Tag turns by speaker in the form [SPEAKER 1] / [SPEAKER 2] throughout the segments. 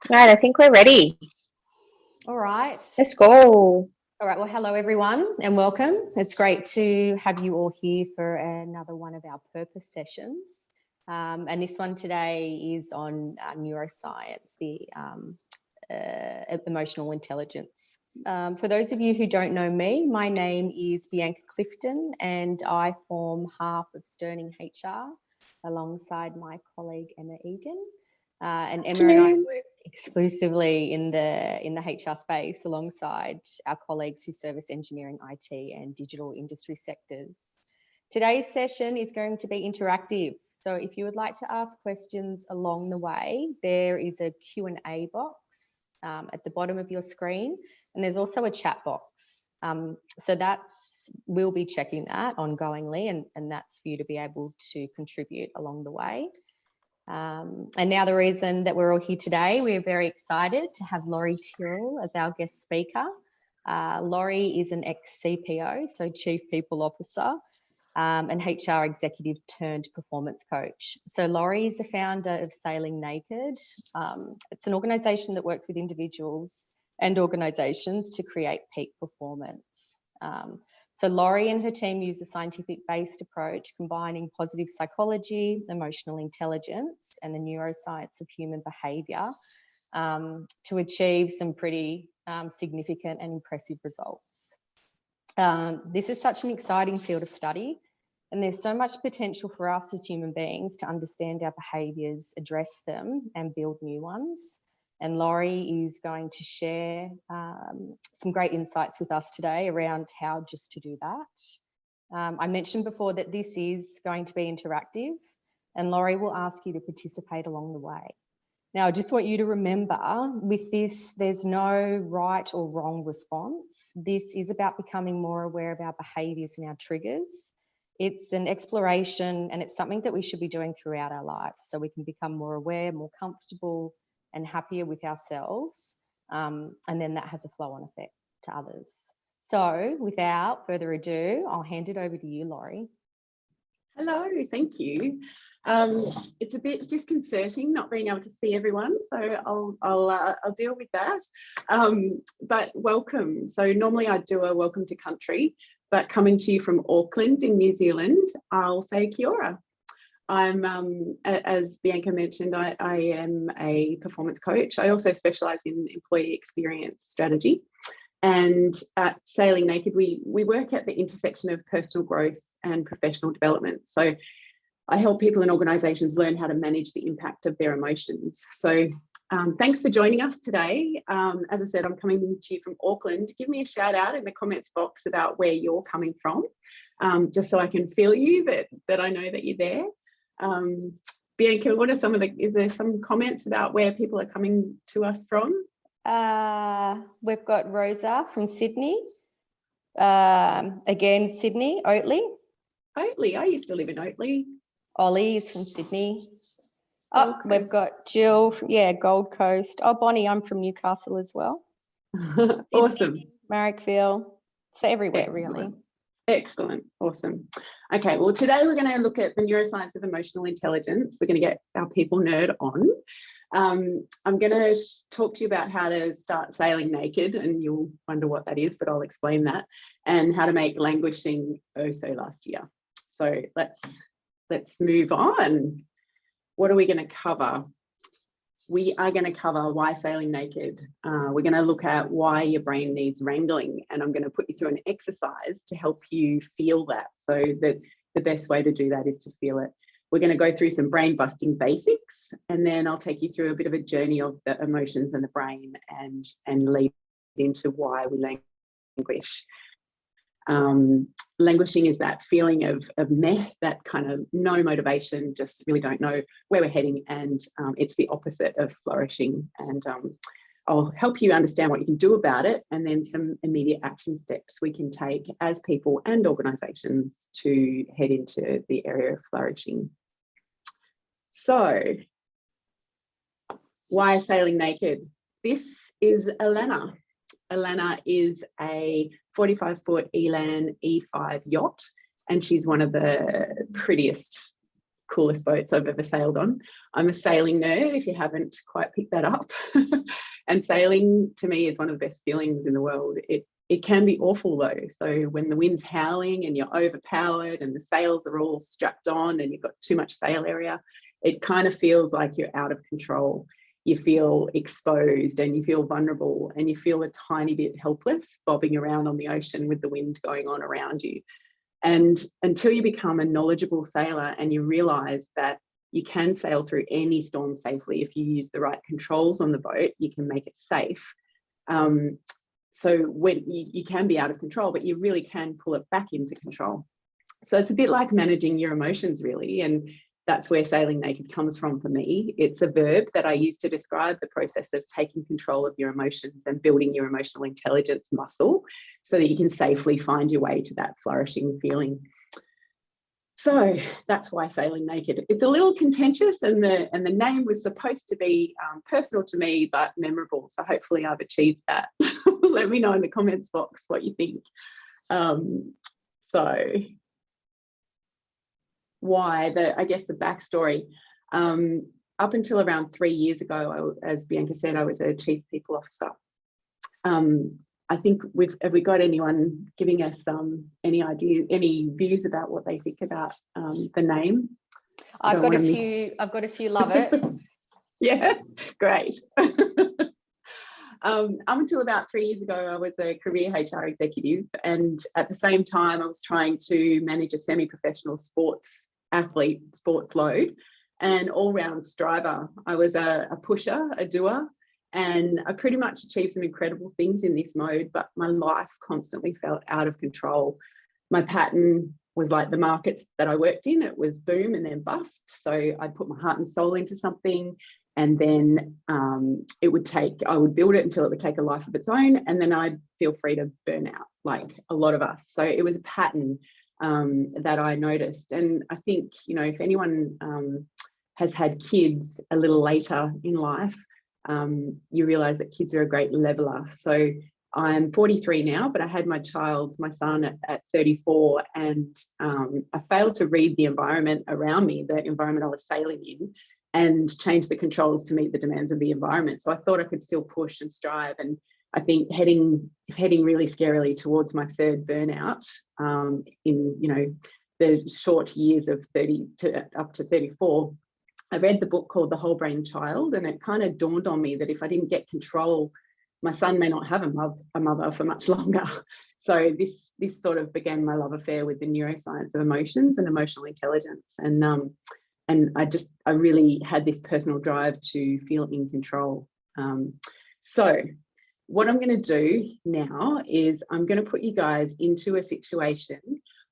[SPEAKER 1] Right, I think we're ready.
[SPEAKER 2] All right.
[SPEAKER 1] Let's go.
[SPEAKER 2] All right. Well, hello, everyone, and welcome. It's great to have you all here for another one of our purpose sessions. And this one today is on neuroscience, the emotional intelligence. For those of you who don't know me, my name is Bianca Clifton, and I form half of Sterling HR alongside my colleague Emma Egan. And Emma and I work exclusively in the HR space alongside our colleagues who service engineering, IT and digital industry sectors. Today's session is going to be interactive. So if you would like to ask questions along the way, there is a Q&A box at the bottom of your screen, and there's also a chat box. So we'll be checking that ongoingly, and that's for you to be able to contribute along the way. And now the reason that we're all here today, we're very excited to have Laurie Tyrrell as our guest speaker. Laurie is an ex-CPO, so Chief People Officer, and HR executive turned performance coach. So Laurie is the founder of Sailing Naked. It's an organisation that works with individuals and organisations to create peak performance. So Laurie and her team use a scientific-based approach combining positive psychology, emotional intelligence, and the neuroscience of human behaviour to achieve some pretty significant and impressive results. This is such an exciting field of study, and there's so much potential for us as human beings to understand our behaviours, address them, and build new ones. And Laurie is going to share some great insights with us today around how just to do that. I mentioned before that this is going to be interactive, and Laurie will ask you to participate along the way. Now, I just want you to remember with this, there's no right or wrong response. This is about becoming more aware of our behaviours and our triggers. It's an exploration, and it's something that we should be doing throughout our lives so we can become more aware, more comfortable, and happier with ourselves, and then that has a flow-on effect to others. So without further ado, I'll hand it over to you, Laurie.
[SPEAKER 3] Hello, thank you. It's a bit disconcerting not being able to see everyone, so I'll deal with that. But welcome. So normally I do a welcome to country, but coming to you from Auckland in New Zealand, I'll say kia ora. I'm, as Bianca mentioned, I am a performance coach. I also specialise in employee experience strategy. And at Sailing Naked, we work at the intersection of personal growth and professional development. So I help people and organisations learn how to manage the impact of their emotions. So thanks for joining us today. As I said, I'm coming to you from Auckland. Give me a shout out in the comments box about where you're coming from, just so I can feel you, that I know that you're there. Bianca, what are is there some comments about where people are coming to us from?
[SPEAKER 2] We've got Rosa from Sydney. Again, Sydney, Oatley.
[SPEAKER 3] Oatley, I used to live in Oatley.
[SPEAKER 2] Ollie is from Sydney. Oh, we've got Jill, Gold Coast. Oh, Bonnie, I'm from Newcastle as well.
[SPEAKER 3] Awesome.
[SPEAKER 2] Sydney, Marrickville. So everywhere, really.
[SPEAKER 3] Excellent. Awesome. Okay, well, today we're going to look at the neuroscience of emotional intelligence. We're going to get our people nerd on. I'm going to talk to you about how to start sailing naked, and you'll wonder what that is, but I'll explain that, and how to make languishing oh so last year. So let's move on. What are we going to cover? We are going to cover why sailing naked. We're going to look at why your brain needs wrangling, and I'm going to put you through an exercise to help you feel that. So that the best way to do that is to feel it. We're going to go through some brain busting basics, and then I'll take you through a bit of a journey of the emotions and the brain, and lead into why we languish. Languishing is that feeling of meh, that kind of no motivation, just really don't know where we're heading, and it's the opposite of flourishing. And I'll help you understand what you can do about it, and then some immediate action steps we can take as people and organisations to head into the area of flourishing. So, why sailing naked? This is Alana. Alana is a 45-foot Elan E5 yacht, and she's one of the prettiest coolest boats I've ever sailed on. I'm a sailing nerd, if you haven't quite picked that up. And sailing to me is one of the best feelings in the world. It can be awful though. So when the wind's howling and you're overpowered and the sails are all strapped on and you've got too much sail area, it kind of feels like you're out of control. You feel exposed and you feel vulnerable and you feel a tiny bit helpless bobbing around on the ocean with the wind going on around you. And until you become a knowledgeable sailor and you realize that you can sail through any storm safely if you use the right controls on the boat, you can make it safe. So when you can be out of control, but you really can pull it back into control. So it's a bit like managing your emotions, really. And that's where sailing naked comes from for me. It's a verb that I use to describe the process of taking control of your emotions and building your emotional intelligence muscle so that you can safely find your way to that flourishing feeling. So that's why sailing naked. It's a little contentious, and the name was supposed to be personal to me, but memorable. So hopefully I've achieved that. Let me know in the comments box what you think. So why, I guess the backstory. Up until around 3 years ago, as Bianca said, I was a chief people officer. I think have we got anyone giving us any idea, any views about what they think about the name?
[SPEAKER 2] I've got a few love it.
[SPEAKER 3] Yeah, great. Up until about 3 years ago, I was a career HR executive, and at the same time, I was trying to manage a semi-professional sports load, and all-round striver. I was a pusher, a doer, and I pretty much achieved some incredible things in this mode, but my life constantly felt out of control. My pattern was like the markets that I worked in. It was boom and then bust. So I'd put my heart and soul into something, and then I would build it until it would take a life of its own, and then I'd feel free to burn out, like a lot of us. So it was a pattern that I noticed. And I think, if anyone has had kids a little later in life, you realize that kids are a great leveler. So I'm 43 now, but I had my son at 34, and I failed to read the environment around me, the environment I was sailing in, and change the controls to meet the demands of the environment. So I thought I could still push and strive. And I think heading really scarily towards my third burnout in, the short years of 30 to up to 34, I read the book called The Whole Brain Child, and it kind of dawned on me that if I didn't get control, my son may not have a mother for much longer. So this sort of began my love affair with the neuroscience of emotions and emotional intelligence. And I really had this personal drive to feel in control. So what I'm going to do now is I'm going to put you guys into a situation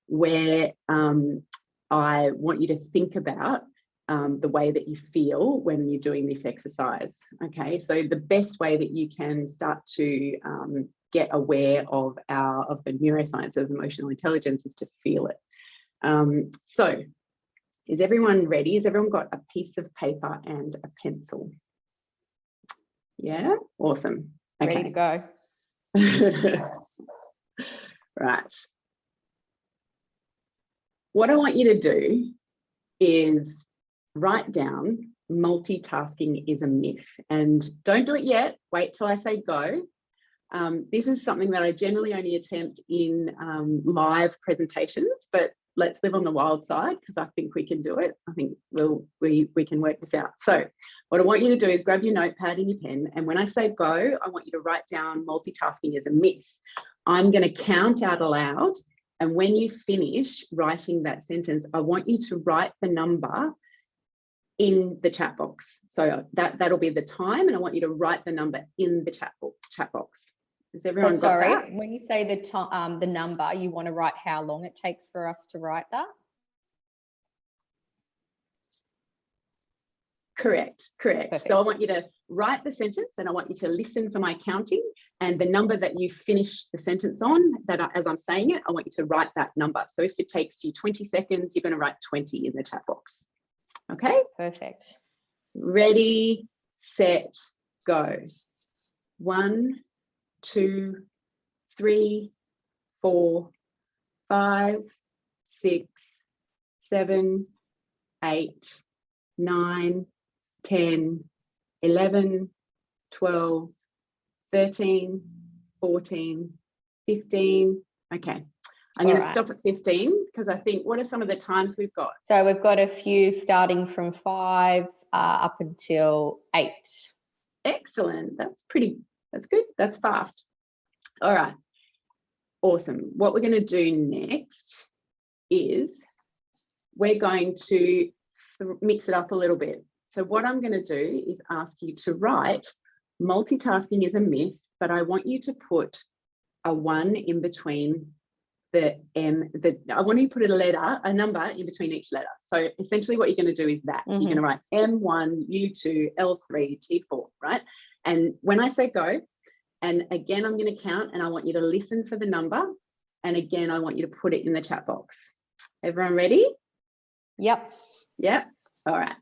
[SPEAKER 3] where I want you to think about the way that you feel when you're doing this exercise. Okay, so the best way that you can start to get aware of the neuroscience of emotional intelligence is to feel it. So is everyone ready? Has everyone got a piece of paper and a pencil? Yeah, awesome. Okay.
[SPEAKER 2] Ready to go.
[SPEAKER 3] Right. What I want you to do is write down multitasking is a myth. And don't do it yet. Wait till I say go. This is something that I generally only attempt in live presentations, but let's live on the wild side because I think we can do it. I think we can work this out. So what I want you to do is grab your notepad and your pen, and when I say go, I want you to write down multitasking is a myth. I'm going to count out aloud, and when you finish writing that sentence, I want you to write the number in the chat box. So that'll be the time, and I want you to write the number in the chat box. Has everyone got
[SPEAKER 2] sorry,
[SPEAKER 3] that?
[SPEAKER 2] when you say the number, you want to write how long it takes for us to write that?
[SPEAKER 3] Correct.
[SPEAKER 2] Perfect.
[SPEAKER 3] So I want you to write the sentence, and I want you to listen for my counting, and the number that you finish the sentence on, as I'm saying it, I want you to write that number. So if it takes you 20 seconds, you're going to write 20 in the chat box. Okay?
[SPEAKER 2] Perfect.
[SPEAKER 3] Ready, set, go. 1, 2, 3, 4, 5, 6, 7, 8, 9, 10, 11, 12, 13, 14, 15. Okay. I'm going to stop at 15 because I think, what are some of the times we've got?
[SPEAKER 2] So we've got a few starting from 5 up until 8.
[SPEAKER 3] Excellent. That's good. That's fast. All right. Awesome. What we're going to do next is we're going to mix it up a little bit. So what I'm going to do is ask you to write, multitasking is a myth, but I want you to put a 1 in between I want you to put a number in between each letter. So essentially what you're going to do is that. So you're going to write M1, U2, L3, T4, right? And when I say go, and again, I'm going to count and I want you to listen for the number. And again, I want you to put it in the chat box. Everyone ready?
[SPEAKER 2] Yep.
[SPEAKER 3] Yep. All right.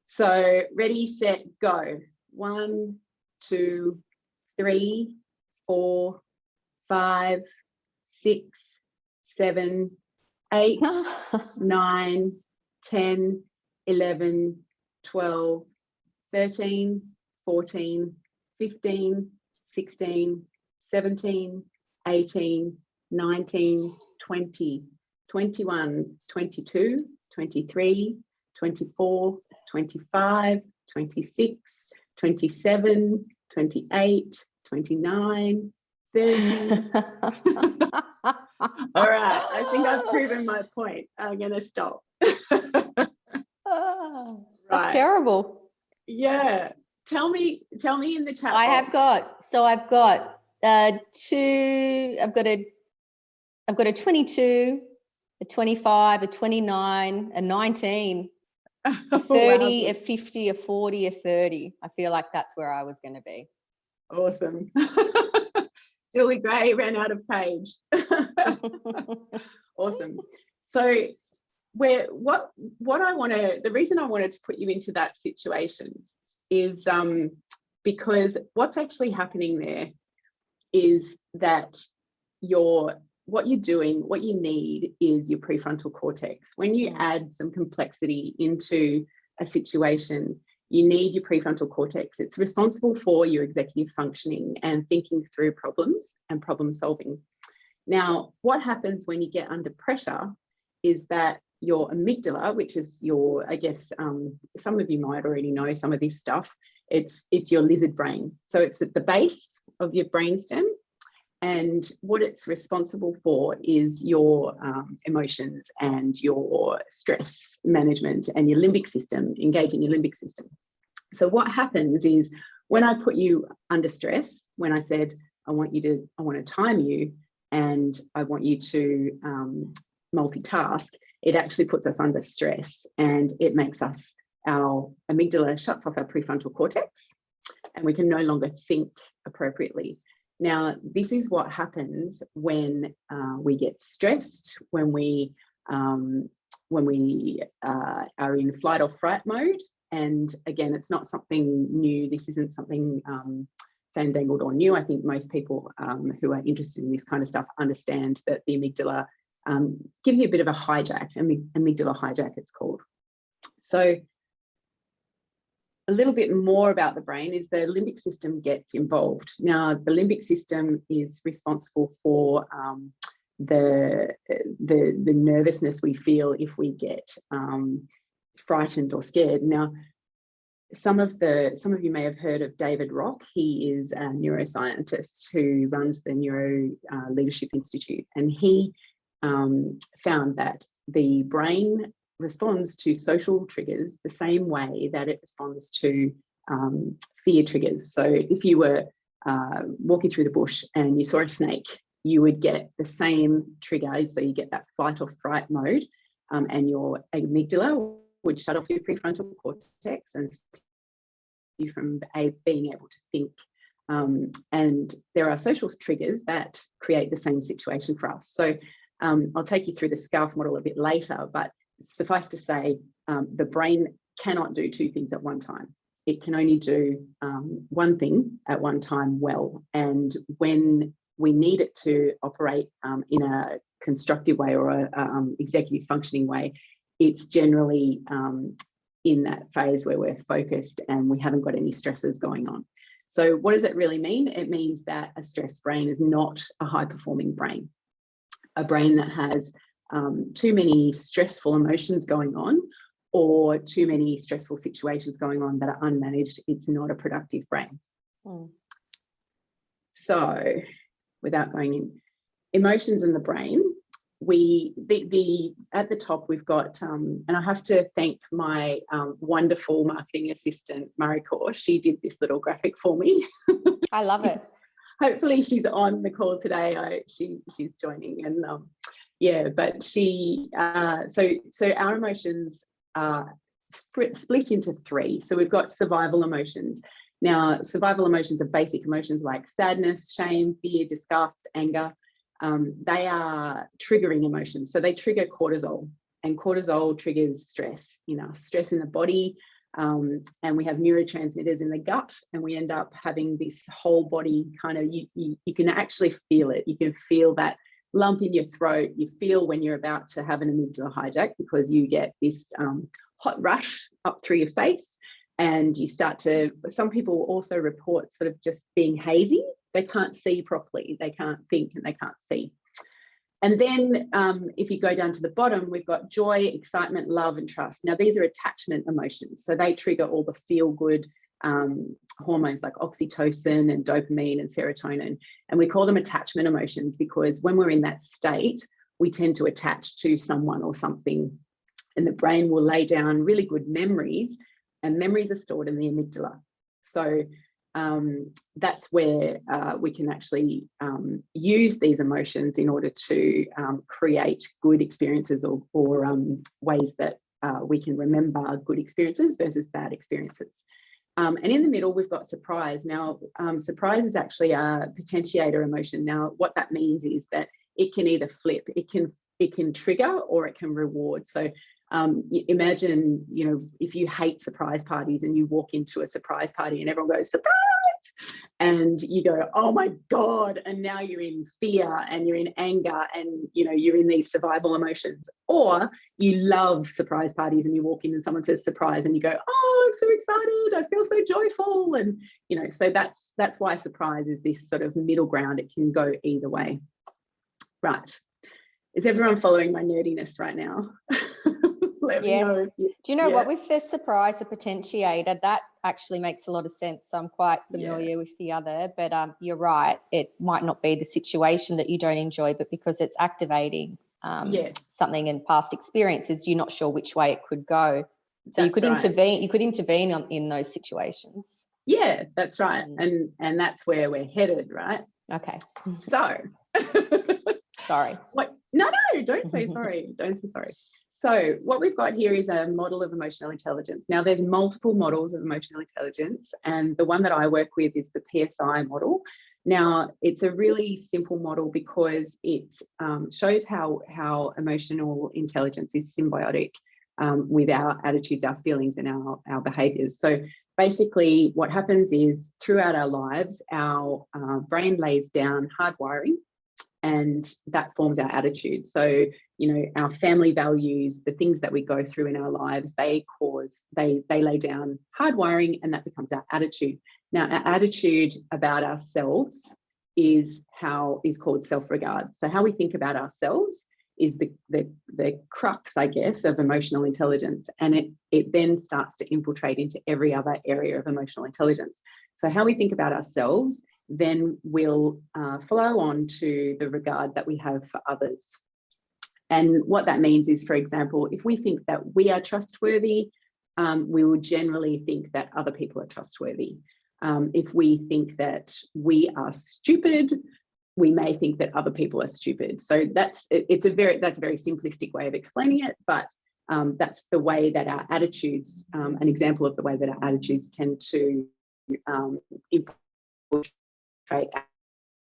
[SPEAKER 3] So ready, set, go. 1, 2, 3, 4, 5, 6, 7, 8, 9, 10, 11, 12, 13, 14, 15, 16, 17, 18, 19, 20, 21, 22, 23, 24, 25, 26, 27, 28, 29, 30. All right, I think I've proven my point. I'm going to stop.
[SPEAKER 2] That's terrible.
[SPEAKER 3] Yeah. Tell me in the chat
[SPEAKER 2] I've got a 22, a 25, a 29, a 19, a 30, a 50, a 40, a 30. I feel like that's where I was going to be.
[SPEAKER 3] Awesome. Julie Gray ran out of page. Awesome. So the reason I wanted to put you into that situation is because what's actually happening there is that what you need is your prefrontal cortex. When you add some complexity into a situation, you need your prefrontal cortex. It's responsible for your executive functioning and thinking through problems and problem solving. Now, what happens when you get under pressure is that your amygdala, which is your, I guess, some of you might already know some of this stuff, it's your lizard brain. So it's at the base of your brainstem. And what it's responsible for is your emotions and your stress management and your limbic system, engaging your limbic system. So what happens is when I put you under stress, when I said, I want to time you and I want you to multitask, it actually puts us under stress and it makes our amygdala shuts off our prefrontal cortex and we can no longer think appropriately. Now, this is what happens when we get stressed, when we are in flight or fright mode. And again, it's not something new. This isn't something fandangled or new. I think most people who are interested in this kind of stuff understand that the amygdala gives you a bit of a hijack, amygdala hijack it's called. So a little bit more about the brain is the limbic system gets involved. Now, the limbic system is responsible for the nervousness we feel if we get frightened or scared. Now, some of you may have heard of David Rock. He is a neuroscientist who runs the Neuro Leadership Institute, and he found that the brain responds to social triggers the same way that it responds to fear triggers. So if you were walking through the bush and you saw a snake, you would get the same trigger. So you get that flight or fright mode, and your amygdala would shut off your prefrontal cortex and stop you from being able to think. And there are social triggers that create the same situation for us. So I'll take you through the SCARF model a bit later, but suffice to say, the brain cannot do two things at one time. It can only do one thing at one time well. And when we need it to operate in a constructive way or a executive functioning way, it's generally in that phase where we're focused and we haven't got any stresses going on. So what does it really mean? It means that a stressed brain is not a high-performing brain. A brain that has too many stressful emotions going on or too many stressful situations going on that are unmanaged, it's not a productive brain. So without going in, emotions in the brain, at the top we've got, and I have to thank my wonderful marketing assistant, Mariko. She did this little graphic for me.
[SPEAKER 2] I love it.
[SPEAKER 3] Hopefully she's on the call today. She's joining, and yeah, but she so our emotions are split into three. So we've got survival emotions. Now, survival emotions are basic emotions like sadness, shame, fear, disgust, anger. They are triggering emotions. So they trigger cortisol, and cortisol triggers stress, stress in the body. And we have neurotransmitters in the gut, and we end up having this whole body kind of, you can actually feel it. You can feel that lump in your throat. You feel when you're about to have an amygdala hijack, because you get this hot rush up through your face, and you start to, some people also report sort of just being hazy. They can't see properly, they can't think, and they can't see. And then if you go down to the bottom, we've got joy, excitement, love, and trust. Now, these are attachment emotions. So they trigger all the feel-good hormones like oxytocin and dopamine and serotonin. And we call them attachment emotions because when we're in that state, we tend to attach to someone or something. And the brain will lay down really good memories, and memories are stored in the amygdala. So that's where we can actually use these emotions in order to create good experiences or ways that we can remember good experiences versus bad experiences. And in the middle, we've got surprise. Now, surprise is actually a potentiator emotion. Now, what that means is that it can either flip, it can trigger, or it can reward. So imagine, if you hate surprise parties and you walk into a surprise party and everyone goes, surprise, and you go, oh my God, and now you're in fear and you're in anger and you're in these survival emotions. Or you love surprise parties and you walk in and someone says surprise and you go, oh, I'm so excited, I feel so joyful. And so that's why surprise is this sort of middle ground. It can go either way. Right, is everyone following my nerdiness right now? Let me know.
[SPEAKER 2] Do you know what, with the surprise, the potentiator, that actually makes a lot of sense. So I'm quite familiar with the other, but you're right. It might not be the situation that you don't enjoy, but because it's activating something in past experiences, you're not sure which way it could go. So you could intervene. You could intervene in those situations. Yeah, that's right. And that's where we're headed, right? Okay. So, sorry. What? No, don't say sorry. Don't say sorry. So what we've got here is a model of emotional intelligence. Now, there's multiple models of emotional intelligence, and the one that I work with is the PSI model. Now, it's a really simple model because it shows how emotional intelligence is symbiotic with our attitudes, our feelings, and our behaviours. So basically what happens is throughout our lives, our brain lays down hardwiring, and that forms our attitude. So, our family values, the things that we go through in our lives, they lay down hardwiring, and that becomes our attitude. Now, our attitude about ourselves is called self-regard. So how we think about ourselves is the crux, I guess, of emotional intelligence. And it then starts to infiltrate into every other area of emotional intelligence. So how we think about ourselves then will flow on to the regard that we have for others. And what that means is, for example, if we think that we are trustworthy, we will generally think that other people are trustworthy. If we think that we are stupid, we may think that other people are stupid. So that's a very simplistic way of explaining it, but that's the way that our attitudes, an example of the way that our attitudes tend to infiltrate our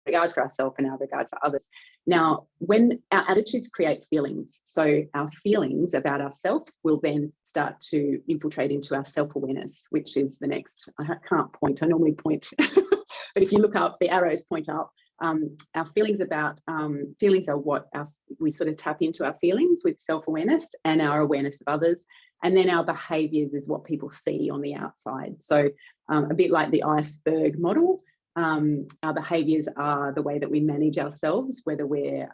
[SPEAKER 2] regard for ourselves and our regard for others. Now, when our attitudes create feelings, so our feelings about ourselves will then start to infiltrate into our self-awareness, which is the next, I can't point, I normally point, but if you look up, the arrows point up,
[SPEAKER 3] our feelings about feelings are what we sort of tap into our feelings with self-awareness and our awareness of others. And then our behaviours is what people see on the outside. So a bit like the iceberg model, our behaviours are the way that we manage ourselves, whether we're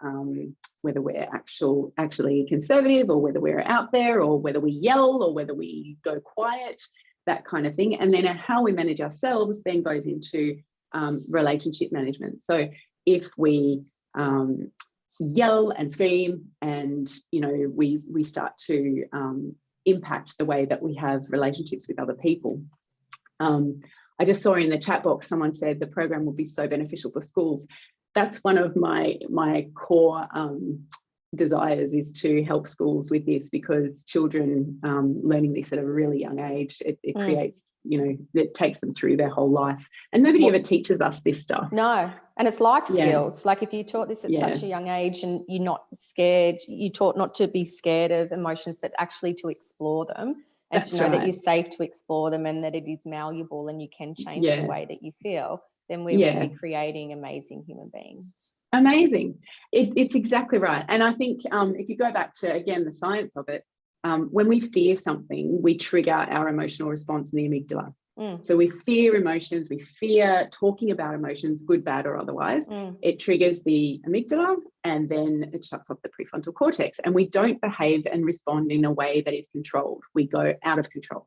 [SPEAKER 3] actually conservative, or whether we're out there, or whether we yell, or whether we go quiet, that kind of thing. And then how we manage ourselves then goes into relationship management. So if we yell and scream, and we start to impact the way that we have relationships with other people. I just saw in the chat box someone said the program will be so beneficial for schools. That's one of my core desires, is to help schools with this, because children learning this at a really young age, it creates, it takes them through their whole life, and nobody ever teaches us this stuff.
[SPEAKER 2] No, and it's life skills. Like if you taught this at such a young age, and you're not scared, you taught not to be scared of emotions, but actually to explore them, and
[SPEAKER 3] That's
[SPEAKER 2] to know
[SPEAKER 3] right.
[SPEAKER 2] that you're safe to explore them, and that it is malleable and you can change the way that you feel, then we will be creating amazing human beings.
[SPEAKER 3] Amazing. It's exactly right. And I think if you go back to, again, the science of it, when we fear something, we trigger our emotional response in the amygdala. So we fear emotions, we fear talking about emotions, good, bad, or otherwise. It triggers the amygdala, and then it shuts off the prefrontal cortex. And we don't behave and respond in a way that is controlled. We go out of control.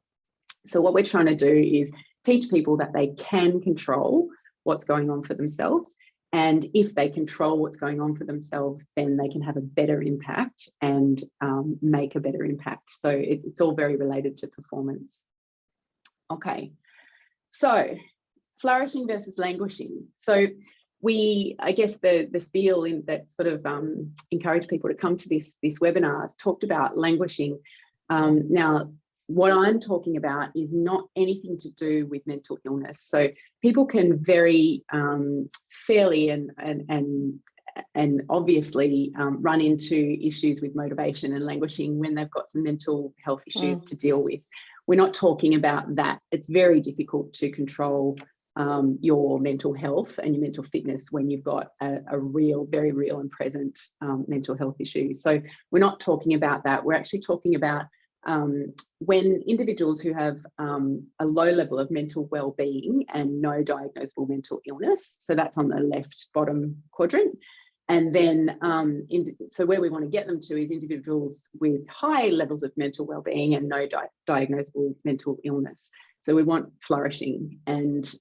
[SPEAKER 3] So what we're trying to do is teach people that they can control what's going on for themselves. And if they control what's going on for themselves, then they can have a better impact and make a better impact. So it's all very related to performance. Okay, so flourishing versus languishing. So I guess the spiel in that sort of encouraged people to come to this webinar talked about languishing. Now, what I'm talking about is not anything to do with mental illness. So people can very fairly and obviously run into issues with motivation and languishing when they've got some mental health issues to deal with. We're not talking about that. It's very difficult to control your mental health and your mental fitness when you've got a real, very real and present mental health issue. So we're not talking about that. We're actually talking about when individuals who have a low level of mental well-being and no diagnosable mental illness, so that's on the left bottom quadrant, and then so where we want to get them to is individuals with high levels of mental well-being and no diagnosable mental illness. So we want flourishing, and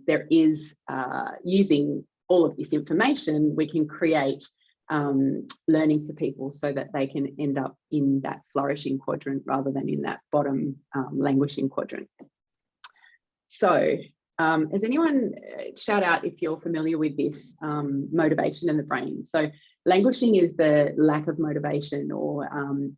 [SPEAKER 3] there is using all of this information, we can create learnings for people so that they can end up in that flourishing quadrant rather than in that bottom languishing quadrant. So has anyone, shout out if you're familiar with this, motivation in the brain. So languishing is the lack of motivation, or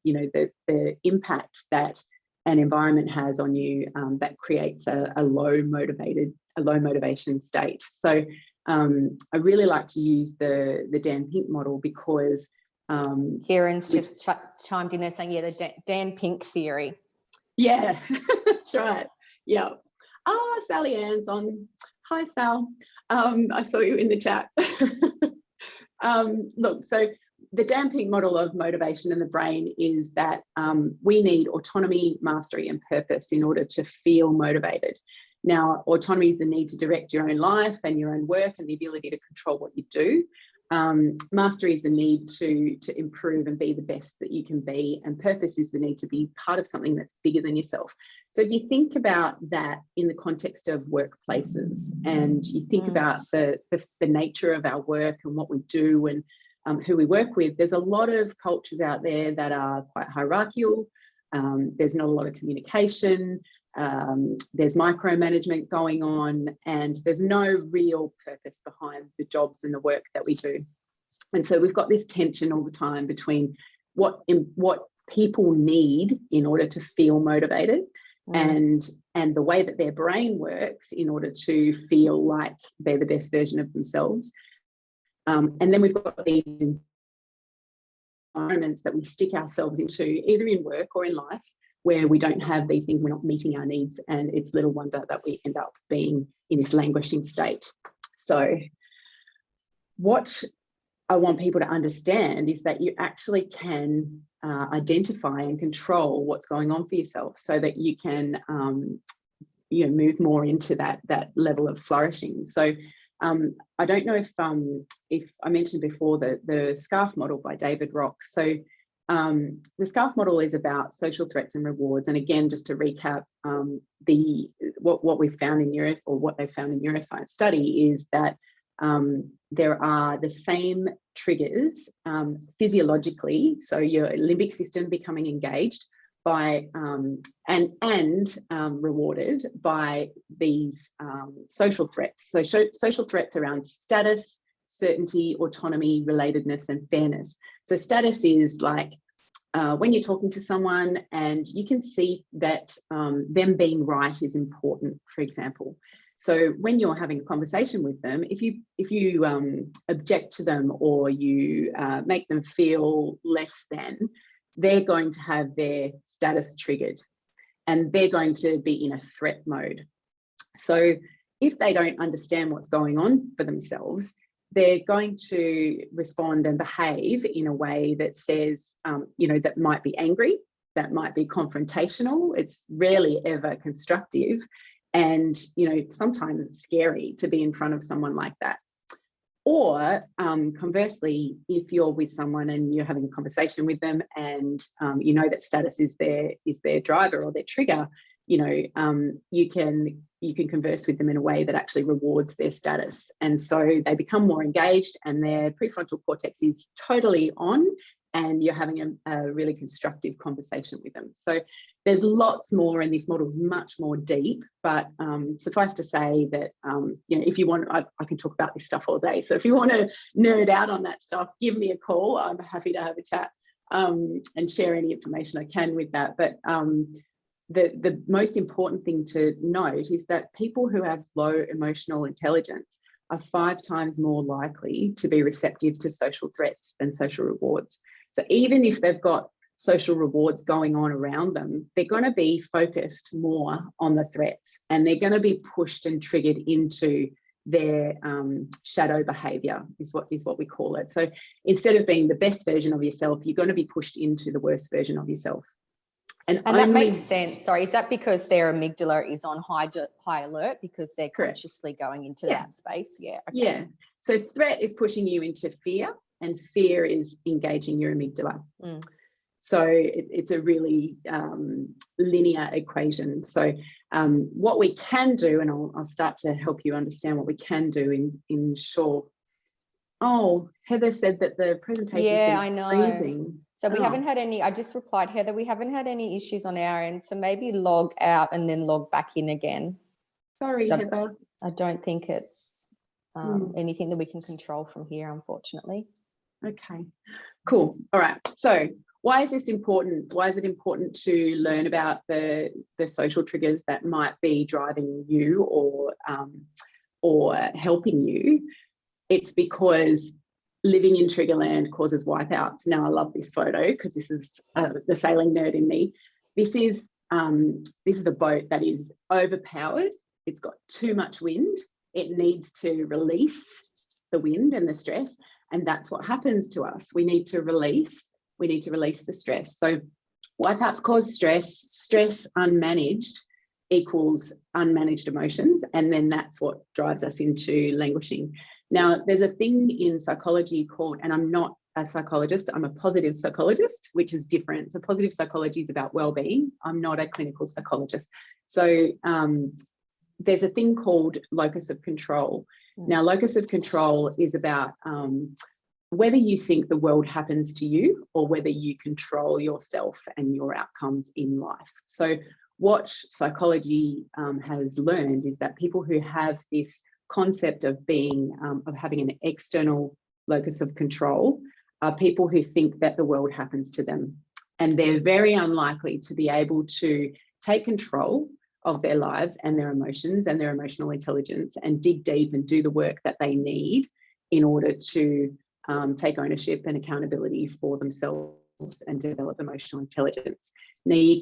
[SPEAKER 3] the impact that an environment has on you that creates a low motivation state. So I really like to use the Dan Pink model because
[SPEAKER 2] Kieran's just chimed in there saying, the Dan Pink theory.
[SPEAKER 3] Yeah, that's right. Yeah. Oh, Sally Ann's on. Hi, Sal. I saw you in the chat. Look, so the Dan Pink model of motivation in the brain is that we need autonomy, mastery, and purpose in order to feel motivated. Now, autonomy is the need to direct your own life and your own work and the ability to control what you do. Mastery is the need to improve and be the best that you can be. And purpose is the need to be part of something that's bigger than yourself. So if you think about that in the context of workplaces, and you think about the nature of our work and what we do and who we work with, there's a lot of cultures out there that are quite hierarchical. There's not a lot of communication. There's micromanagement going on, and there's no real purpose behind the jobs and the work that we do. And so we've got this tension all the time between what people need in order to feel motivated and the way that their brain works in order to feel like they're the best version of themselves. And then we've got these environments that we stick ourselves into, either in work or in life, where we don't have these things, we're not meeting our needs, and it's little wonder that we end up being in this languishing state. So what I want people to understand is that you actually can identify and control what's going on for yourself, so that you can move more into that level of flourishing. So I don't know if I mentioned before the SCARF model by David Rock. So the SCARF model is about social threats and rewards. And again, just to recap, what we've found in what they've found in neuroscience study is that there are the same triggers physiologically. So your limbic system becoming engaged by and rewarded by these social threats. So social threats around status, certainty, autonomy, relatedness, and fairness. So status is like when you're talking to someone and you can see that them being right is important, for example. So when you're having a conversation with them, if you object to them or you make them feel less than, they're going to have their status triggered and they're going to be in a threat mode. So if they don't understand what's going on for themselves, they're going to respond and behave in a way that says, that might be angry, that might be confrontational. It's rarely ever constructive. And, sometimes it's scary to be in front of someone like that. Or conversely, if you're with someone and you're having a conversation with them and that status is their driver or their trigger, you can converse with them in a way that actually rewards their status. And so they become more engaged and their prefrontal cortex is totally on, and you're having a really constructive conversation with them. So there's lots more, and this model is much more deep, but suffice to say that, if you want, I can talk about this stuff all day. So if you want to nerd out on that stuff, give me a call. I'm happy to have a chat and share any information I can with that. But the most important thing to note is that people who have low emotional intelligence are 5 times more likely to be receptive to social threats than social rewards. So even if they've got social rewards going on around them, they're going to be focused more on the threats, and they're going to be pushed and triggered into their shadow behavior is what we call it. So instead of being the best version of yourself, you're going to be pushed into the worst version of yourself. And
[SPEAKER 2] that makes sense. Sorry, is that because their amygdala is on high alert because they're consciously going into that space? Yeah. Okay.
[SPEAKER 3] Yeah. So threat is pushing you into fear, and fear is engaging your amygdala. So it's a really linear equation. So what we can do, and I'll start to help you understand what we can do in short. Oh, Heather said that the presentation is freezing.
[SPEAKER 2] So we haven't had any, I just replied, Heather, we haven't had any issues on our end. So maybe log out and then log back in again.
[SPEAKER 3] Sorry, Heather.
[SPEAKER 2] I don't think it's anything that we can control from here, unfortunately.
[SPEAKER 3] Okay, cool. All right. So why is this important? Why is it important to learn about the social triggers that might be driving you or helping you? It's because living in Triggerland causes wipeouts. Now, I love this photo because this is the sailing nerd in me. This is a boat that is overpowered. It's got too much wind. It needs to release the wind and the stress, and that's what happens to us. We need to release the stress. So wipeouts cause stress. Stress unmanaged equals unmanaged emotions, and then that's what drives us into languishing. Now, there's a thing in psychology called, and I'm not a psychologist, I'm a positive psychologist, which is different. So positive psychology is about well-being. I'm not a clinical psychologist. So there's a thing called locus of control. Now, locus of control is about whether you think the world happens to you or whether you control yourself and your outcomes in life. So what psychology has learned is that people who have this concept of having an external locus of control are people who think that the world happens to them, and they're very unlikely to be able to take control of their lives and their emotions and their emotional intelligence and dig deep and do the work that they need in order to take ownership and accountability for themselves and develop emotional intelligence. Now, you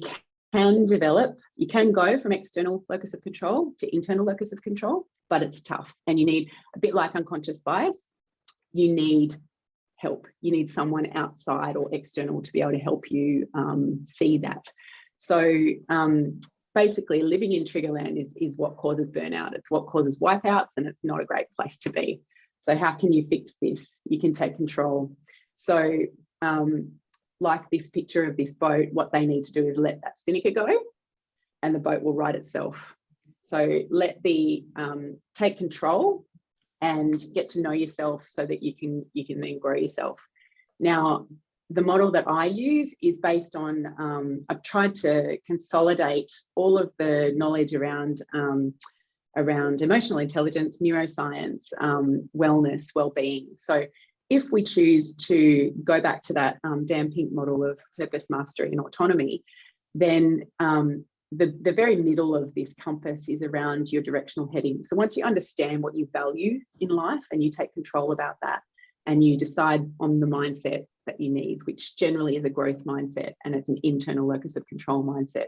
[SPEAKER 3] can go from external locus of control to internal locus of control, but it's tough, and you need, a bit like unconscious bias, you need help. You need someone outside or external to be able to help you see that. So basically, living in Triggerland is what causes burnout. It's what causes wipeouts, and it's not a great place to be. So how can you fix this? You can take control. So like this picture of this boat, what they need to do is let that spinnaker go, and the boat will right itself. So take control and get to know yourself so that you can then grow yourself. Now, the model that I use is based on, I've tried to consolidate all of the knowledge around emotional intelligence, neuroscience, wellness, well-being. So if we choose to go back to that Dan Pink model of purpose, mastery and autonomy, then the very middle of this compass is around your directional heading. So once you understand what you value in life and you take control about that, and you decide on the mindset that you need, which generally is a growth mindset, and it's an internal locus of control mindset.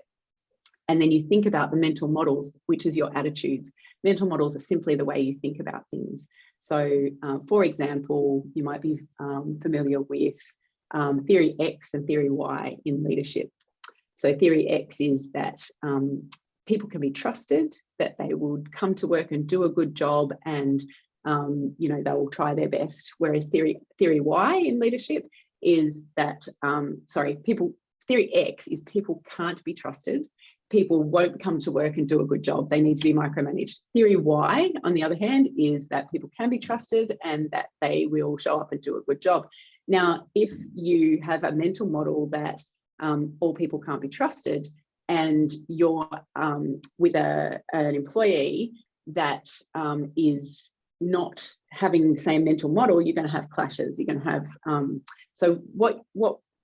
[SPEAKER 3] And then you think about the mental models, which is your attitudes. Mental models are simply the way you think about things. So, for example, you might be familiar with theory X and theory Y in leadership. So theory X is that people can be trusted, that they would come to work and do a good job, and they will try their best. Whereas theory Y in leadership is that, theory X is people can't be trusted. People won't come to work and do a good job. They need to be micromanaged. Theory Y, on the other hand, is that people can be trusted and that they will show up and do a good job. Now, if you have a mental model that all people can't be trusted, and you're with an employee that is not having the same mental model, you're going to have clashes. You're going to have so what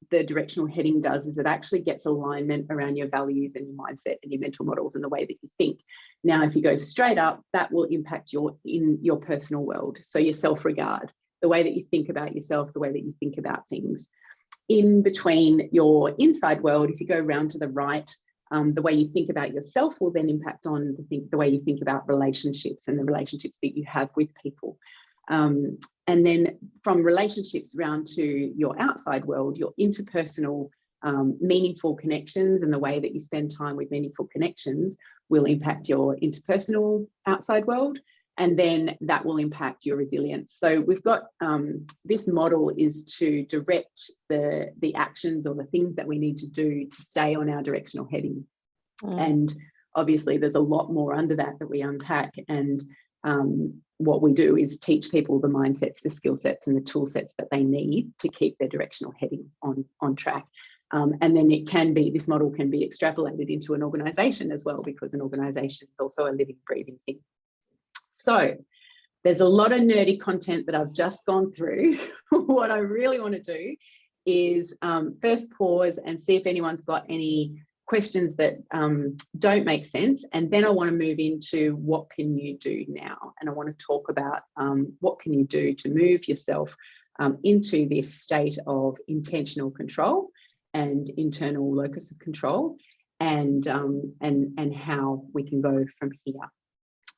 [SPEAKER 3] the directional heading does is it actually gets alignment around your values and your mindset and your mental models and the way that you think. Now, if you go straight up, that will impact in your personal world. So your self-regard, the way that you think about yourself, the way that you think about things. In between your inside world, if you go round to the right, the way you think about yourself will then impact on the way you think about relationships and the relationships that you have with people. And then from relationships round to your outside world, your interpersonal meaningful connections and the way that you spend time with meaningful connections will impact your interpersonal outside world. And then that will impact your resilience. So we've got this model is to direct the actions or the things that we need to do to stay on our directional heading. And obviously there's a lot more under that we unpack. And what we do is teach people the mindsets, the skill sets and the tool sets that they need to keep their directional heading on track. And then this model can be extrapolated into an organisation as well, because an organisation is also a living, breathing thing. So there's a lot of nerdy content that I've just gone through. What I really want to do is first pause and see if anyone's got any questions that don't make sense. And then I want to move into what can you do now? And I want to talk about what can you do to move yourself into this state of intentional control and internal locus of control, and how we can go from here.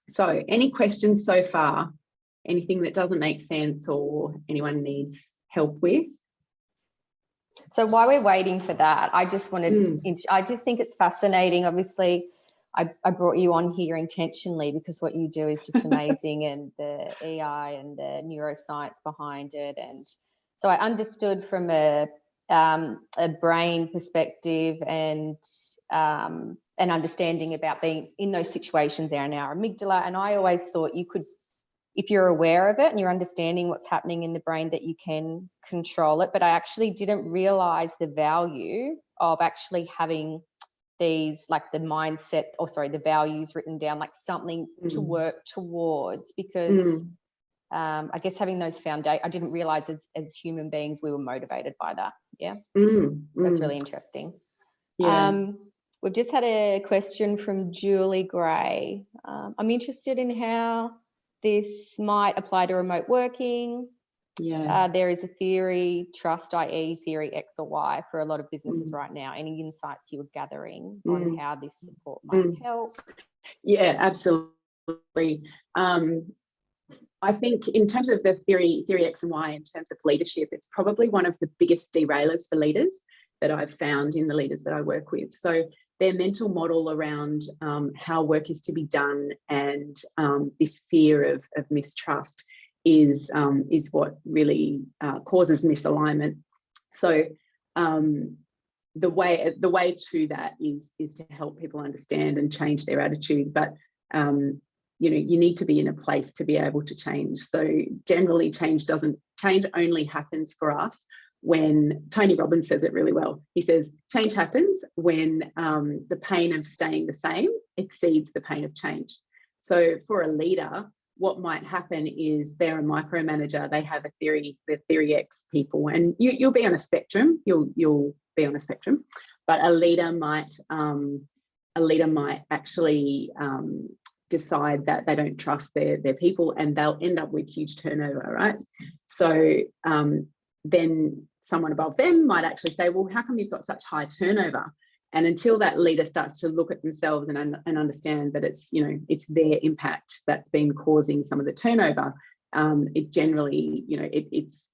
[SPEAKER 3] So any questions so far? Anything that doesn't make sense or anyone needs help with?
[SPEAKER 2] So while we're waiting for that, I just wanted, I just think it's fascinating. Obviously, I brought you on here intentionally because what you do is just amazing, and the EI and the neuroscience behind it. And so I understood from a brain perspective and an understanding about being in those situations there in our amygdala. And I always thought you could, if you're aware of it and you're understanding what's happening in the brain, that you can control it. But I actually didn't realize the value of actually having these, like the mindset, or sorry, the values written down, like something to work towards, because I guess having those foundations, I didn't realize as human beings we were motivated by that. Yeah. That's really interesting.
[SPEAKER 3] Yeah.
[SPEAKER 2] We've just had a question from Julie Gray. I'm interested in how this might apply to remote working.
[SPEAKER 3] Yeah.
[SPEAKER 2] There is a theory, trust, i.e. theory X or Y for a lot of businesses right now. Any insights you were gathering on how this support might help?
[SPEAKER 3] Yeah, absolutely. I think in terms of the theory X and Y, in terms of leadership, it's probably one of the biggest derailers for leaders that I've found in the leaders that I work with. So their mental model around how work is to be done and this fear of mistrust is what really causes misalignment. So the way to that is to help people understand and change their attitude, but you know, you need to be in a place to be able to change. So generally change only happens for us when, Tony Robbins says it really well. He says change happens when the pain of staying the same exceeds the pain of change. So for a leader, what might happen is they're a micromanager, they have a theory, the theory X people, and you'll be on a spectrum, you'll be on a spectrum, but a leader might actually decide that they don't trust their people, and they'll end up with huge turnover, right? So then someone above them might actually say, well, how come you've got such high turnover? And until that leader starts to look at themselves and understand that it's, you know, it's their impact that's been causing some of the turnover, it generally, you know, it's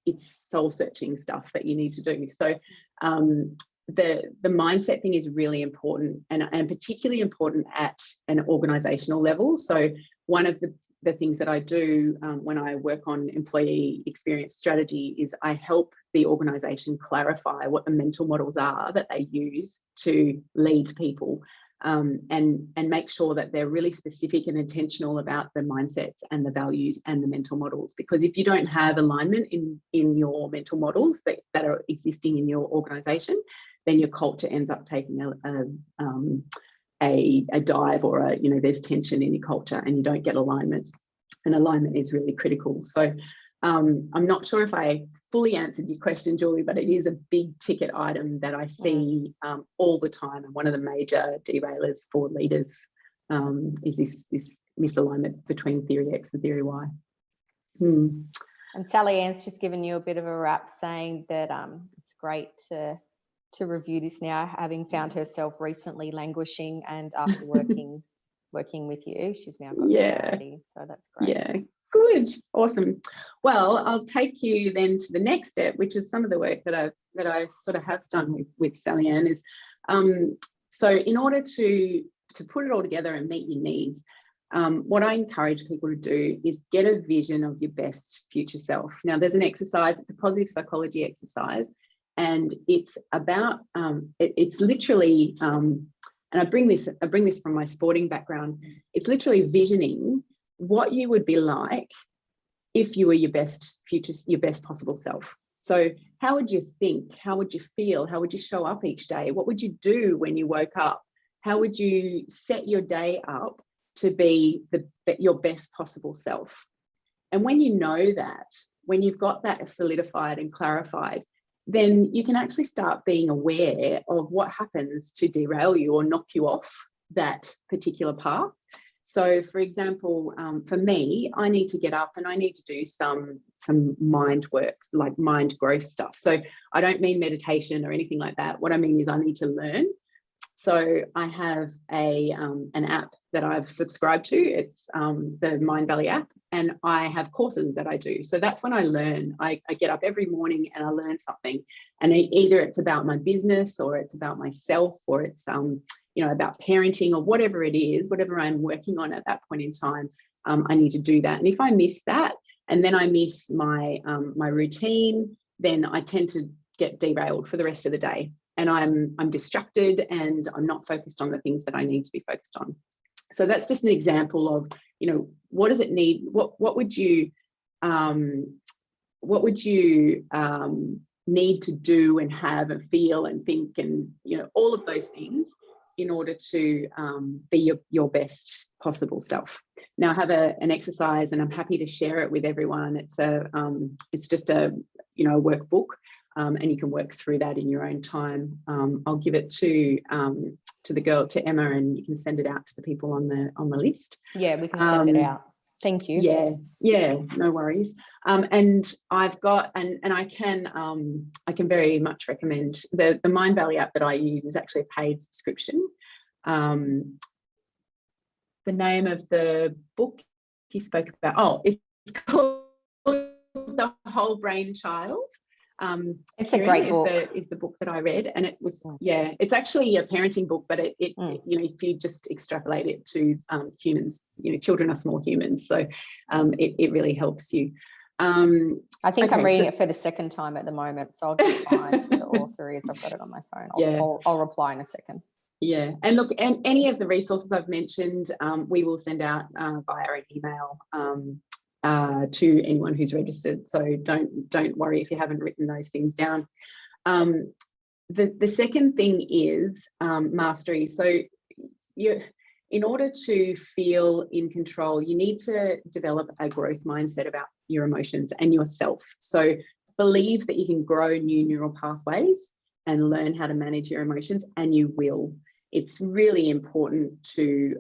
[SPEAKER 3] soul searching stuff that you need to do. So the mindset thing is really important, and particularly important at an organizational level. So one of the things that I do when I work on employee experience strategy is I help the organization clarify what the mental models are that they use to lead people, and make sure that they're really specific and intentional about the mindsets and the values and the mental models. Because if you don't have alignment in your mental models that are existing in your organization, then your culture ends up taking a dive, or you know, there's tension in your culture and you don't get alignment, and alignment is really critical. So I'm not sure if I fully answered your question, Julie, but it is a big ticket item that I see all the time, and one of the major derailers for leaders is this misalignment between theory X and theory Y.
[SPEAKER 2] And Sally Ann's just given you a bit of a rap, saying that it's great to review this now, having found herself recently languishing, and after working with you, she's now got clarity. So that's great. Yeah,
[SPEAKER 3] good, awesome. Well, I'll take you then to the next step, which is some of the work that I sort of have done with Sally Ann. Is so in order to put it all together and meet your needs, what I encourage people to do is get a vision of your best future self. Now, there's an exercise, it's a positive psychology exercise, and it's about it's literally and I bring this from my sporting background. It's literally visioning what you would be like if you were your best possible self. So how would you think? How would you feel? How would you show up each day? What would you do when you woke up? How would you set your day up to be your best possible self? And when you know that, when you've got that solidified and clarified, then you can actually start being aware of what happens to derail you or knock you off that particular path. So, for example, for me, I need to get up and I need to do some mind work, like mind growth stuff. So I don't mean meditation or anything like that. What I mean is I need to learn. So I have an app that I've subscribed to. It's the Mind Valley app, and I have courses that I do. So that's when I learn. I get up every morning and I learn something, and either it's about my business, or it's about myself, or it's about parenting, or whatever it is, whatever I'm working on at that point in time. I need to do that. And if I miss that, and then I miss my routine, then I tend to get derailed for the rest of the day. And I'm distracted, and I'm not focused on the things that I need to be focused on. So that's just an example of, what does it need? What would you need to do and have and feel and think, and all of those things in order to be your best possible self. Now I have an exercise, and I'm happy to share it with everyone. It's just a workbook. And you can work through that in your own time. I'll give it to Emma, and you can send it out to the people on the list.
[SPEAKER 2] Yeah, we can send it out. Thank you.
[SPEAKER 3] Yeah, no worries. And I've got, and I can very much recommend the Mind Valley app that I use is actually a paid subscription. The name of the book you spoke about, it's called The Whole Brain Child.
[SPEAKER 2] It's a great book.
[SPEAKER 3] Is the book that I read, and it was it's actually a parenting book, but it you know, if you just extrapolate it to humans, you know, children are small humans, so it really helps you.
[SPEAKER 2] I think I'm reading it for the second time at the moment, so I'll just find the author is. I've got it on my phone. I'll reply in a second.
[SPEAKER 3] Yeah, and look, and any of the resources I've mentioned, we will send out via an email to anyone who's registered. So don't worry if you haven't written those things down. The second thing is mastery. So in order to feel in control, you need to develop a growth mindset about your emotions and yourself. So believe that you can grow new neural pathways and learn how to manage your emotions, and you will. It's really important to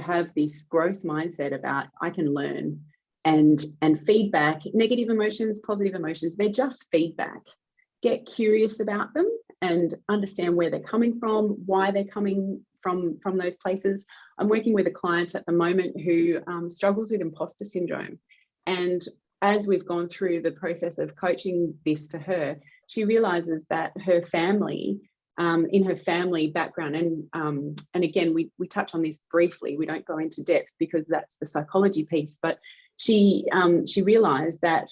[SPEAKER 3] have this growth mindset about I can learn, and feedback, negative emotions, positive emotions, they're just feedback. Get curious about them and understand where they're coming from, why they're coming from those places. I'm working with a client at the moment who struggles with imposter syndrome, and as we've gone through the process of coaching this for her, she realizes that her family, in her family background, and again, we touch on this briefly, we don't go into depth because that's the psychology piece, but she realized that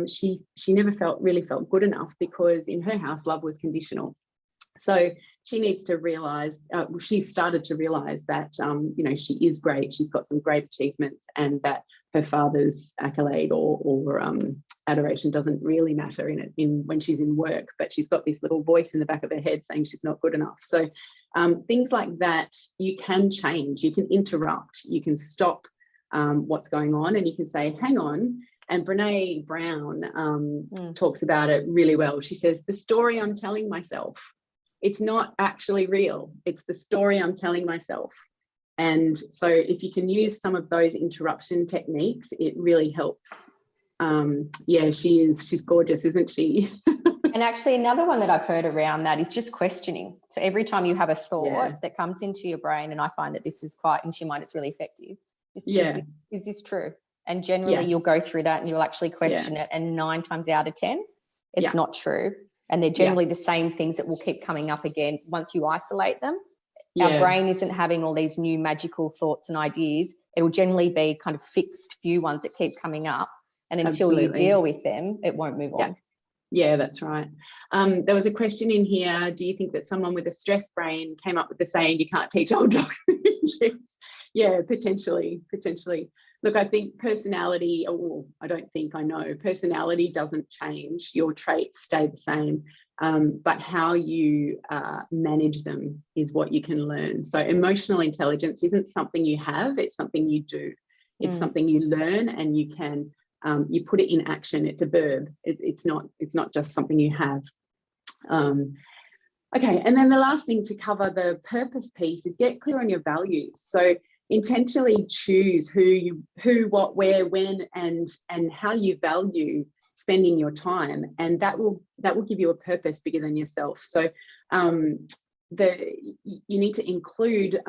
[SPEAKER 3] she never really felt good enough, because in her house love was conditional. So she needs to realize, she started to realize that you know, she is great, she's got some great achievements, and that her father's accolade or adoration doesn't really matter when she's in work, but she's got this little voice in the back of her head saying she's not good enough. So things like that you can change, you can interrupt, you can stop what's going on, and you can say, hang on. And Brene Brown talks about it really well. She says, the story I'm telling myself, it's not actually real, it's the story I'm telling myself. And so if you can use some of those interruption techniques, it really helps. Yeah, she's gorgeous, isn't she?
[SPEAKER 2] And actually another one that I've heard around that is just questioning. So every time you have a thought that comes into your brain, and I find that this is quite, into your mind, it's really effective. Is this true? And generally you'll go through that and you'll actually question it, and 9 times out of 10 it's not true. And they're generally the same things that will keep coming up again once you isolate them. Our brain isn't having all these new magical thoughts and ideas. It will generally be kind of fixed few ones that keep coming up, and until you deal with them, it won't move on.
[SPEAKER 3] Yeah, that's right. There was a question in here, do you think that someone with a stressed brain came up with the saying, you can't teach old dogs tricks? Yeah, potentially. Look, I think personality, I don't think, I know, personality doesn't change. Your traits stay the same, but how you manage them is what you can learn. So emotional intelligence isn't something you have, it's something you do. It's something you learn, and you can, you put it in action. It's a verb. It's not just something you have. Okay, and then the last thing to cover, the purpose piece, is get clear on your values. So intentionally choose who, what, where, when, and how you value spending your time, and that will give you a purpose bigger than yourself. So you need to include, you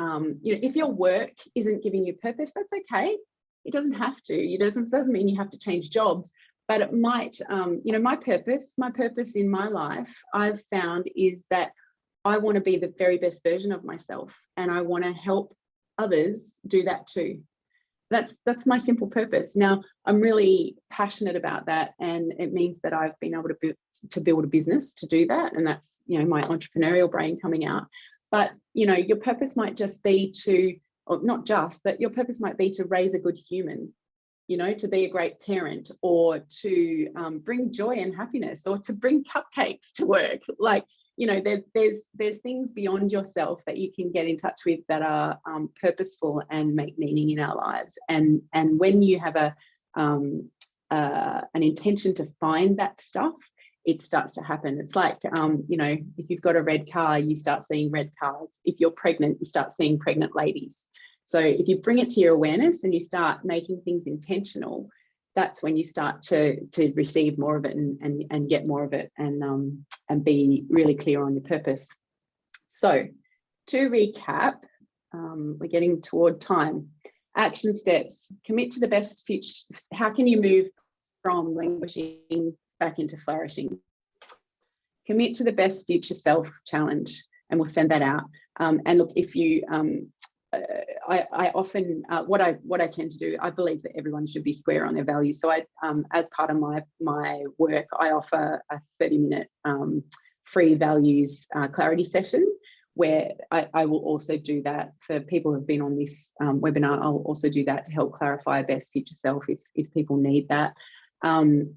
[SPEAKER 3] know, if your work isn't giving you purpose, that's okay. It doesn't have to. It doesn't mean you have to change jobs, but it might. You know, my purpose in my life, I've found, is that I want to be the very best version of myself, and I want to help others do that too. That's my simple purpose. Now, I'm really passionate about that, and it means that I've been able to build a business to do that, and that's, you know, my entrepreneurial brain coming out. But, you know, your purpose might just be to, or not just, but your purpose might be to raise a good human, you know, to be a great parent, or to bring joy and happiness, or to bring cupcakes to work. Like, you know, there's things beyond yourself that you can get in touch with that are purposeful and make meaning in our lives. And when you have an intention to find that stuff, it starts to happen. It's like, you know, if you've got a red car, you start seeing red cars. If you're pregnant, you start seeing pregnant ladies. So if you bring it to your awareness and you start making things intentional, that's when you start to receive more of it and get more of it, and be really clear on your purpose. So to recap, we're getting toward time. Action steps: commit to the best future. How can you move from languishing back into flourishing? Commit to the best future self challenge, and we'll send that out. And look, if you, I often, what I tend to do, I believe that everyone should be square on their values. So I, as part of my work, I offer a 30-minute free values clarity session, where I will also do that for people who have been on this webinar. I'll also do that to help clarify a best future self if people need that.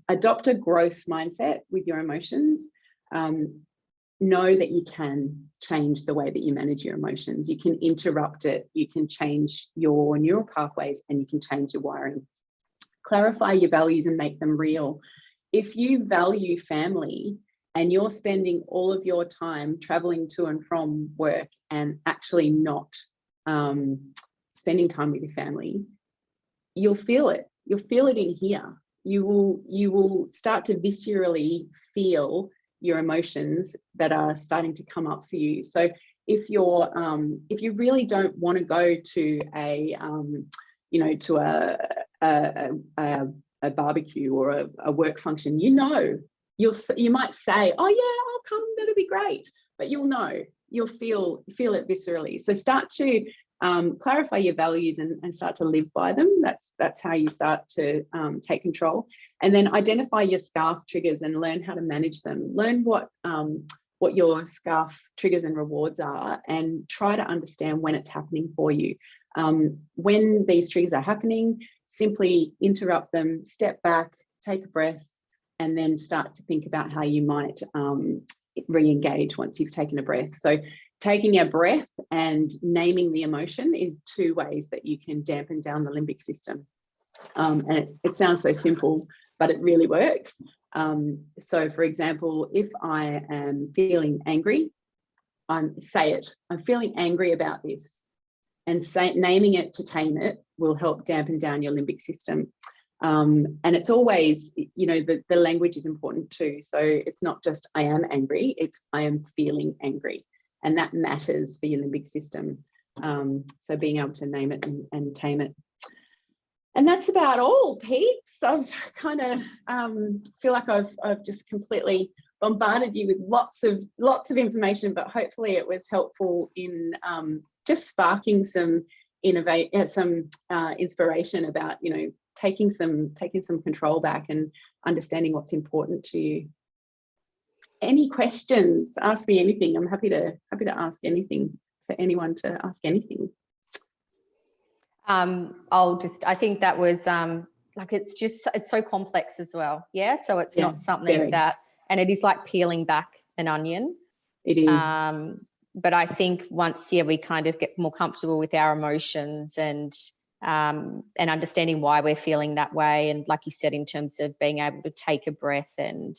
[SPEAKER 3] Adopt a growth mindset with your emotions. Know that you can change the way that you manage your emotions. You can interrupt it. You can change your neural pathways, and you can change your wiring. Clarify your values and make them real. If you value family and you're spending all of your time traveling to and from work and actually not spending time with your family, you'll feel it. You'll feel it in here. You will start to viscerally feel your emotions that are starting to come up for you. So if you really don't want to go to a a barbecue or a work function, you might say, oh yeah, I'll come, that'll be great, but you'll feel it viscerally. So start to clarify your values and start to live by them. That's how you start to take control. And then identify your scarf triggers and learn how to manage them. Learn what your scarf triggers and rewards are, and try to understand when it's happening for you. When these triggers are happening, simply interrupt them, step back, take a breath, and then start to think about how you might re-engage once you've taken a breath. So taking a breath and naming the emotion is two ways that you can dampen down the limbic system. And it sounds so simple, but it really works. So for example, if I am feeling angry, say it. I'm feeling angry about this, and naming it to tame it will help dampen down your limbic system. And it's always, the language is important too. So it's not just I am angry, it's I am feeling angry. And that matters for your limbic system. So being able to name it and tame it. And that's about all, Pete. So I've kind of feel like I've just completely bombarded you with lots of information, but hopefully it was helpful in just sparking some inspiration about taking some control back and understanding what's important to you. Any questions? Ask me anything. I'm happy to ask anything, for anyone to ask anything.
[SPEAKER 2] I think that was it's so complex as well. Yeah. So it's not something that, and it is like peeling back an onion.
[SPEAKER 3] It is.
[SPEAKER 2] But I think once, we kind of get more comfortable with our emotions and understanding why we're feeling that way. And like you said, in terms of being able to take a breath and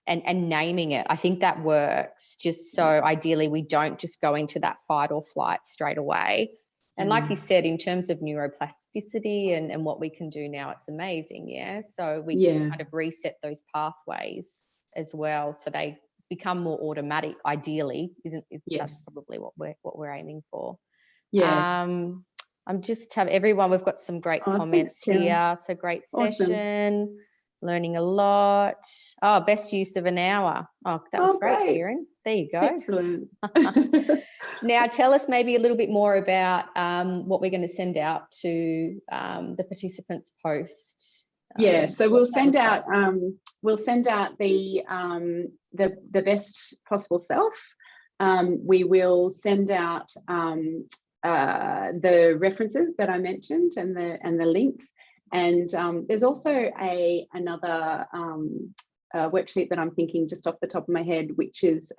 [SPEAKER 2] naming it, I think that works, just so ideally we don't just go into that fight or flight straight away. And like you said, in terms of neuroplasticity and what we can do now, it's amazing. Yeah. So we can kind of reset those pathways as well, so they become more automatic, ideally. That's probably what we're aiming for. Yeah. I'm just everyone, we've got some great comments here. So great session. Learning a lot. Oh, best use of an hour. Oh, that was great, Kieran. There you go.
[SPEAKER 3] Excellent.
[SPEAKER 2] Now, tell us maybe a little bit more about what we're going to send out to the participants post.
[SPEAKER 3] So we'll send out the best possible self. We will send out the references that I mentioned and the links. And there's also another worksheet that I'm thinking just off the top of my head, which is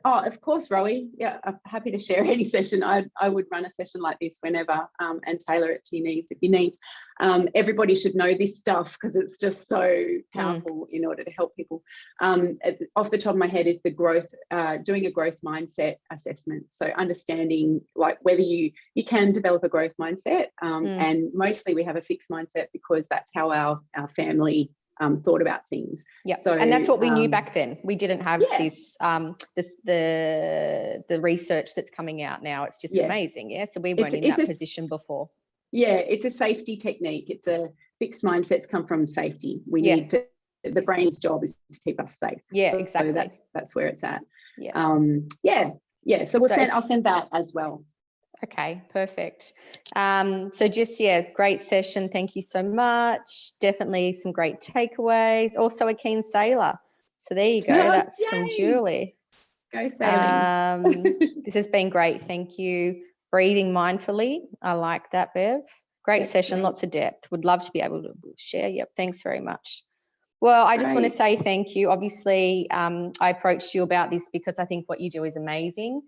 [SPEAKER 3] of course, Rowie. Yeah, I'm happy to share any session. I would run a session like this whenever and tailor it to your needs if you need. Everybody should know this stuff because it's just so powerful in order to help people. Off the top of my head is the growth, doing a growth mindset assessment. So understanding like whether you can develop a growth mindset, and mostly we have a fixed mindset because that's how our family thought about things.
[SPEAKER 2] Yeah,
[SPEAKER 3] so
[SPEAKER 2] and that's what we knew back then. We didn't have
[SPEAKER 3] yeah.
[SPEAKER 2] the research that's coming out now. It's just
[SPEAKER 3] Yes.
[SPEAKER 2] amazing. Yeah, so we weren't in that position before.
[SPEAKER 3] Yeah, it's a safety technique. It's a fixed mindsets come from safety. We
[SPEAKER 2] Yeah.
[SPEAKER 3] need to. The brain's job is to keep us safe.
[SPEAKER 2] Yeah,
[SPEAKER 3] so
[SPEAKER 2] exactly.
[SPEAKER 3] That's where it's at.
[SPEAKER 2] Yeah.
[SPEAKER 3] Yeah. So I'll send that as well.
[SPEAKER 2] Okay, perfect. So just, great session. Thank you so much. Definitely some great takeaways. Also a keen sailor. So there you go. That's
[SPEAKER 3] Yay.
[SPEAKER 2] from Julie.
[SPEAKER 3] Go sailing.
[SPEAKER 2] This has been great. Thank you. Breathing mindfully. I like that, Bev. Great session.
[SPEAKER 3] Great.
[SPEAKER 2] Lots of depth. Would love to be able to share. Yep. Thanks very much. Well, I just want to say thank you. Obviously, I approached you about this because I think what you do is amazing.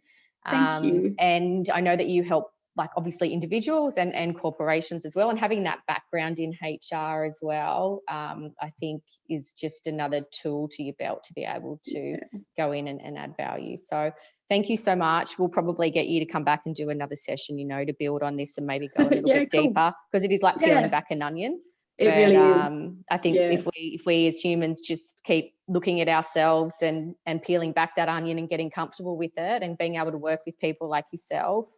[SPEAKER 3] Thank you.
[SPEAKER 2] And I know that you help, like, obviously individuals and corporations as well, and having that background in HR as well, I think is just another tool to your belt to be able to go in and add value. So thank you so much. We'll probably get you to come back and do another session, to build on this and maybe go a little bit deeper, because it is like peeling back an onion.
[SPEAKER 3] It really is.
[SPEAKER 2] I think if we as humans just keep looking at ourselves and peeling back that onion and getting comfortable with it and being able to work with people like yourself,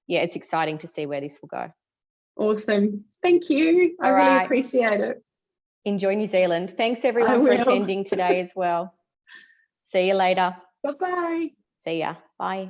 [SPEAKER 2] it's exciting to see where this will go.
[SPEAKER 3] Awesome. Thank you. I really appreciate it.
[SPEAKER 2] Enjoy New Zealand. Thanks everyone for attending today as well. See you later.
[SPEAKER 3] Bye-bye.
[SPEAKER 2] See ya. Bye.